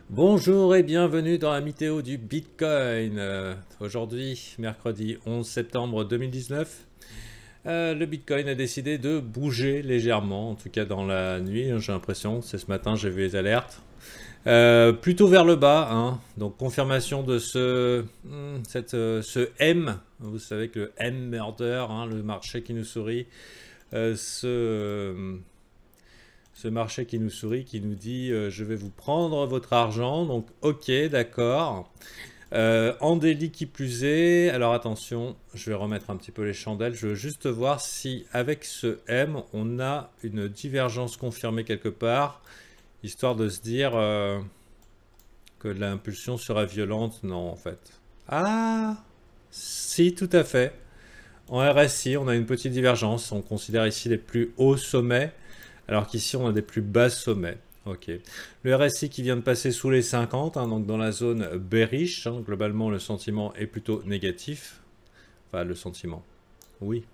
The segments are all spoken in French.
Bonjour et bienvenue dans la météo du Bitcoin. Aujourd'hui, mercredi 11 septembre 2019, le Bitcoin a décidé de bouger légèrement, en tout cas dans la nuit, hein, j'ai l'impression. C'est ce matin, j'ai vu les alertes. Plutôt vers le bas, hein. Donc confirmation de ce M. Vous savez que le M murder, hein, le marché qui nous sourit, euh, ce, ce marché qui nous sourit, qui nous dit je vais vous prendre votre argent. Donc ok, d'accord. En délit qui plus est, alors attention, je vais remettre un petit peu les chandelles. Je veux juste voir si avec ce M, on a une divergence confirmée quelque part, histoire de se dire que l'impulsion sera violente. Non, en fait. Ah, si, tout à fait. En RSI, on a une petite divergence. On considère ici les plus hauts sommets, alors qu'ici, on a des plus bas sommets. Ok. Le RSI qui vient de passer sous les 50, hein, donc dans la zone bearish. Hein, globalement, le sentiment est plutôt négatif. Enfin, le sentiment. Oui.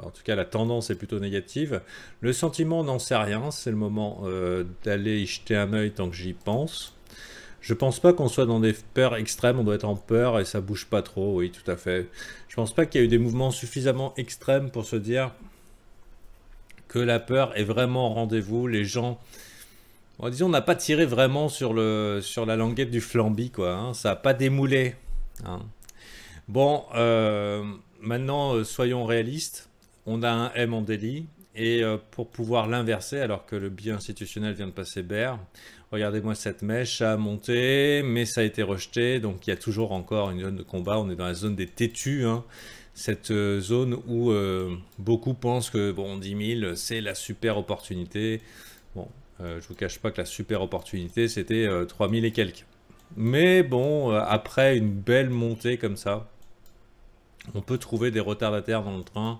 En tout cas, la tendance est plutôt négative. Le sentiment, on n'en sait rien. C'est le moment d'aller y jeter un œil tant que j'y pense. Je pense pas qu'on soit dans des peurs extrêmes, on doit être en peur et ça bouge pas trop, oui, tout à fait. Je pense pas qu'il y ait eu des mouvements suffisamment extrêmes pour se dire que la peur est vraiment au rendez-vous. Les gens, bon, disons, on n'a pas tiré vraiment sur la languette du flambi, quoi, hein. Ça n'a pas démoulé, hein. Bon, maintenant, soyons réalistes. On a un M en délit. Et pour pouvoir l'inverser, alors que le biais institutionnel vient de passer bear, regardez-moi cette mèche, ça a monté, mais ça a été rejeté. Donc il y a toujours encore une zone de combat. On est dans la zone des têtus, hein. Cette zone où beaucoup pensent que bon, 10 000, c'est la super opportunité. Bon, je vous cache pas que la super opportunité, c'était 3 000 et quelques. Mais bon, après une belle montée comme ça, on peut trouver des retardataires dans le train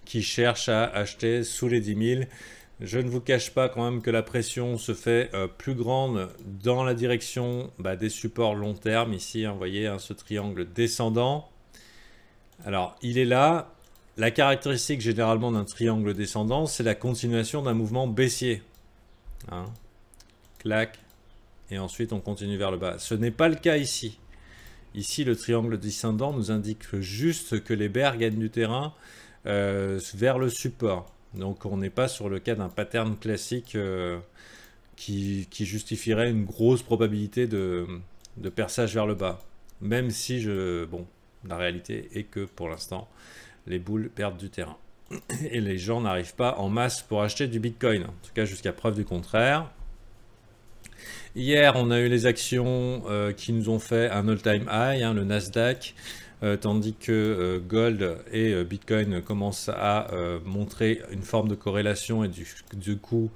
qui cherchent à acheter sous les 10 000. Je ne vous cache pas quand même que la pression se fait plus grande dans la direction des supports long terme. Ici, hein, vous voyez, hein, ce triangle descendant. Alors, il est là. La caractéristique généralement d'un triangle descendant, c'est la continuation d'un mouvement baissier. Hein. Clac. Et ensuite, on continue vers le bas. Ce n'est pas le cas ici. Ici, le triangle descendant nous indique juste que les bears gagnent du terrain vers le support. Donc on n'est pas sur le cas d'un pattern classique qui justifierait une grosse probabilité de perçage vers le bas. Même si bon, la réalité est que pour l'instant, les boules perdent du terrain. Et les gens n'arrivent pas en masse pour acheter du Bitcoin. En tout cas, jusqu'à preuve du contraire. Hier, on a eu les actions qui nous ont fait un all-time high, hein, le Nasdaq, tandis que Gold et Bitcoin commencent à montrer une forme de corrélation et du coup,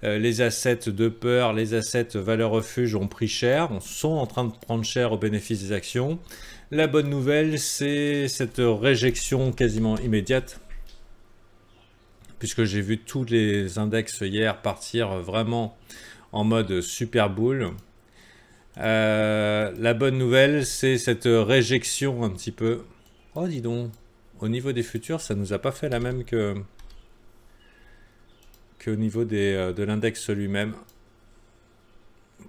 les assets de peur, les assets valeur refuge ont pris cher, sont en train de prendre cher au bénéfice des actions. La bonne nouvelle, c'est cette réjection quasiment immédiate, puisque j'ai vu tous les index hier partir vraiment en mode super bull. La bonne nouvelle, c'est cette réjection un petit peu. Oh, dis donc, au niveau des futurs, ça nous a pas fait la même qu'au niveau de l'index lui-même,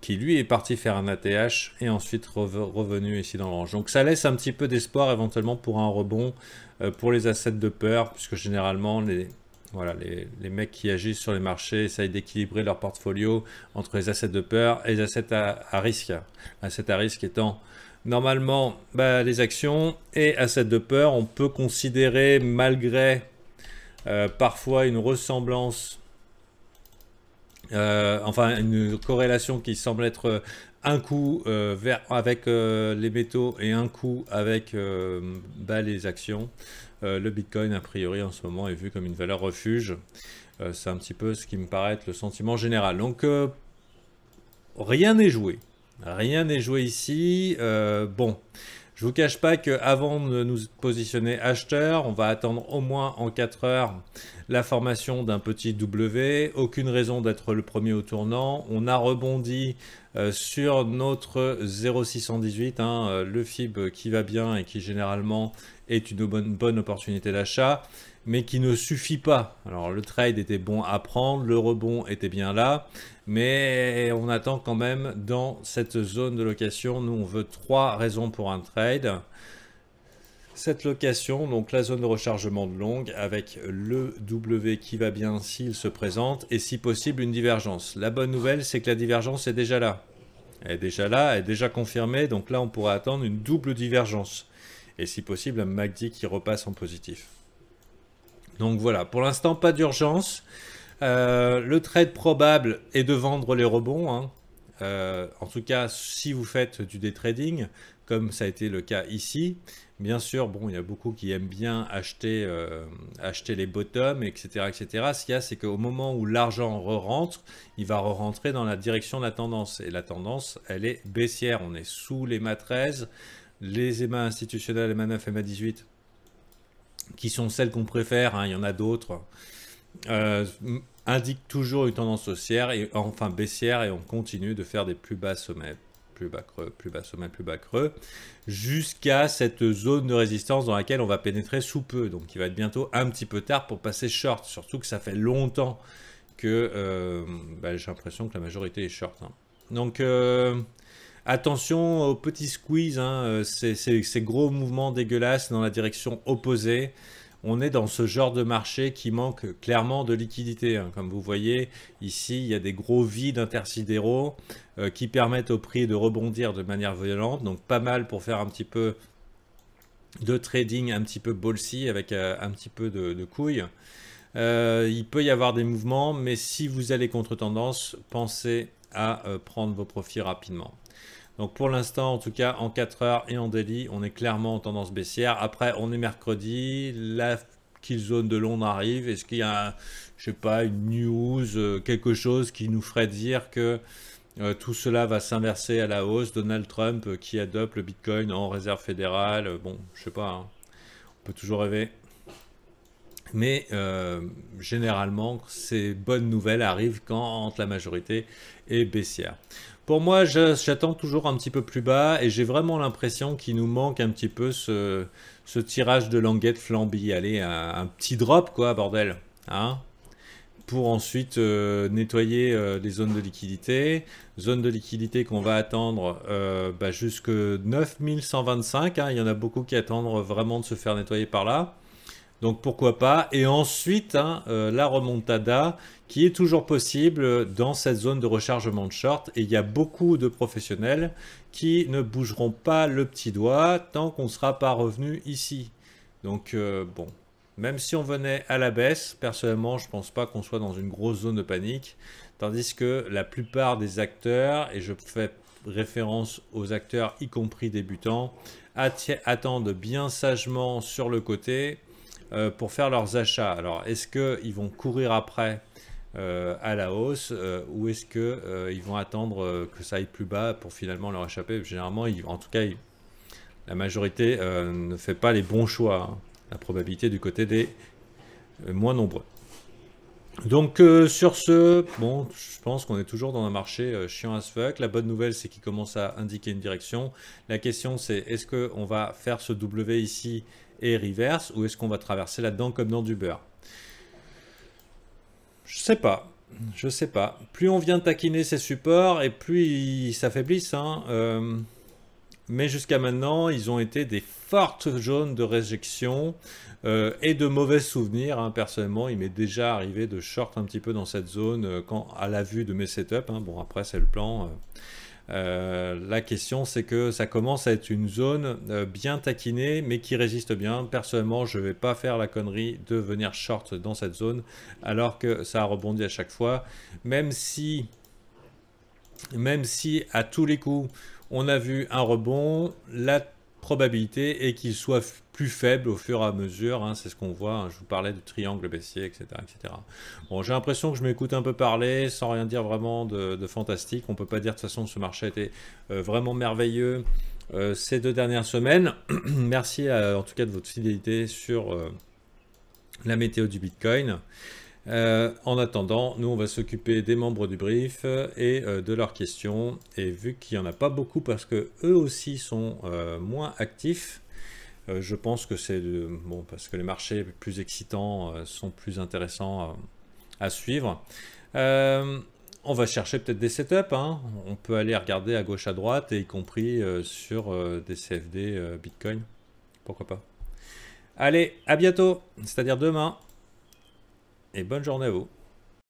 qui lui est parti faire un ATH et ensuite revenu ici dans le range. Donc ça laisse un petit peu d'espoir éventuellement pour un rebond pour les assets de peur, puisque généralement voilà, les mecs qui agissent sur les marchés essayent d'équilibrer leur portfolio entre les assets de peur et les assets à risque. Assets à risque étant normalement les actions, et assets de peur, on peut considérer malgré parfois une ressemblance, enfin une corrélation qui semble être un coup avec les métaux et un coup avec les actions. Le Bitcoin, a priori, en ce moment, est vu comme une valeur refuge. C'est un petit peu ce qui me paraît être le sentiment général. Donc, rien n'est joué. Rien n'est joué ici. Bon, je vous cache pas qu'avant de nous positionner acheteur, on va attendre au moins en 4 heures la formation d'un petit W. Aucune raison d'être le premier au tournant. On a rebondi sur notre 0,618, hein, le FIB qui va bien et qui généralement est une bonne opportunité d'achat. mais qui ne suffit pas. Alors le trade était bon à prendre, le rebond était bien là, mais on attend quand même dans cette zone de location. Nous on veut 3 raisons pour un trade. Cette location, donc la zone de rechargement de longue avec le W qui va bien s'il se présente et si possible une divergence. La bonne nouvelle c'est que la divergence est déjà là. Elle est déjà là, elle est déjà confirmée, donc là on pourrait attendre une double divergence. Et si possible un MACD qui repasse en positif. Donc voilà, pour l'instant pas d'urgence. Le trade probable est de vendre les rebonds. Hein. En tout cas, si vous faites du day trading, comme ça a été le cas ici, bien sûr, bon, il y a beaucoup qui aiment bien acheter les bottoms, etc., etc. Ce qu'il y a, c'est qu'au moment où l'argent re-rentre, il va re-rentrer dans la direction de la tendance. Et la tendance, elle est baissière. On est sous les MA 13, les EMA institutionnels, EMA 9, EMA 18, qui sont celles qu'on préfère. Hein, il y en a d'autres. Indique toujours une tendance haussière et enfin baissière et on continue de faire des plus bas sommets, plus bas creux, plus bas sommets, plus bas creux, jusqu'à cette zone de résistance dans laquelle on va pénétrer sous peu. Donc il va être bientôt un petit peu tard pour passer short, surtout que ça fait longtemps que j'ai l'impression que la majorité est short. Hein. Donc attention aux petits squeeze, hein, ces gros mouvements dégueulasses dans la direction opposée. On est dans ce genre de marché qui manque clairement de liquidité. Hein. Comme vous voyez, ici, il y a des gros vides intersidéraux qui permettent au prix de rebondir de manière violente. Donc pas mal pour faire un petit peu de trading, un petit peu ballsy avec un petit peu de couilles. Il peut y avoir des mouvements, mais si vous allez contre tendance, pensez à prendre vos profits rapidement. Donc pour l'instant, en tout cas, en 4 heures et en daily, on est clairement en tendance baissière. Après, on est mercredi, la kill zone de Londres arrive. Est-ce qu'il y a, je sais pas, une news, quelque chose qui nous ferait dire que tout cela va s'inverser à la hausse? Donald Trump qui adopte le Bitcoin en réserve fédérale. Bon, je sais pas, hein. On peut toujours rêver. Mais généralement, ces bonnes nouvelles arrivent quand la majorité est baissière. Pour moi, j'attends toujours un petit peu plus bas et j'ai vraiment l'impression qu'il nous manque un petit peu ce tirage de languette flambie. Allez, un petit drop quoi, bordel. Hein, pour ensuite nettoyer les zones de liquidité. Zone de liquidité qu'on va attendre jusque 9125. Hein, il y en a beaucoup qui attendent vraiment de se faire nettoyer par là. Donc pourquoi pas. Et ensuite, hein, la remontada qui est toujours possible dans cette zone de rechargement de short. Et il y a beaucoup de professionnels qui ne bougeront pas le petit doigt tant qu'on ne sera pas revenu ici. Donc bon, même si on venait à la baisse, personnellement, je ne pense pas qu'on soit dans une grosse zone de panique. Tandis que la plupart des acteurs, et je fais référence aux acteurs y compris débutants, attendent bien sagement sur le côté pour faire leurs achats. Alors, est-ce qu'ils vont courir après à la hausse ou est-ce qu'ils vont attendre que ça aille plus bas pour finalement leur échapper? Généralement, en tout cas, la majorité ne fait pas les bons choix. Hein. La probabilité du côté des moins nombreux. Donc sur ce, bon, je pense qu'on est toujours dans un marché chiant as fuck. La bonne nouvelle, c'est qu'il commence à indiquer une direction. La question, c'est est-ce qu'on va faire ce W ici et reverse ou est-ce qu'on va traverser là-dedans comme dans du beurre? Je sais pas. Je sais pas. Plus on vient taquiner ces supports et plus ils s'affaiblissent. Hein. Mais jusqu'à maintenant, ils ont été des fortes zones de réjection et de mauvais souvenirs. Hein. Personnellement, il m'est déjà arrivé de short un petit peu dans cette zone à la vue de mes setups. Hein. Bon, après, c'est le plan. La question, c'est que ça commence à être une zone bien taquinée, mais qui résiste bien. Personnellement, je ne vais pas faire la connerie de venir short dans cette zone, alors que ça a rebondi à chaque fois. Même si à tous les coups, on a vu un rebond, la probabilité est qu'il soit plus faible au fur et à mesure, hein, c'est ce qu'on voit, hein, je vous parlais du triangle baissier, etc. etc. Bon, j'ai l'impression que je m'écoute un peu parler, sans rien dire vraiment de fantastique. On ne peut pas dire de toute façon que ce marché a été vraiment merveilleux ces 2 dernières semaines. Merci en tout cas de votre fidélité sur la météo du Bitcoin. En attendant, nous on va s'occuper des membres du brief et de leurs questions. Et vu qu'il n'y en a pas beaucoup parce que eux aussi sont moins actifs, Je pense que c'est bon, parce que les marchés plus excitants sont plus intéressants à suivre. On va chercher peut-être des setups, hein. On peut aller regarder à gauche à droite, et y compris sur des CFD Bitcoin. Pourquoi pas. Allez, à bientôt, c'est-à-dire demain. Et bonne journée à vous.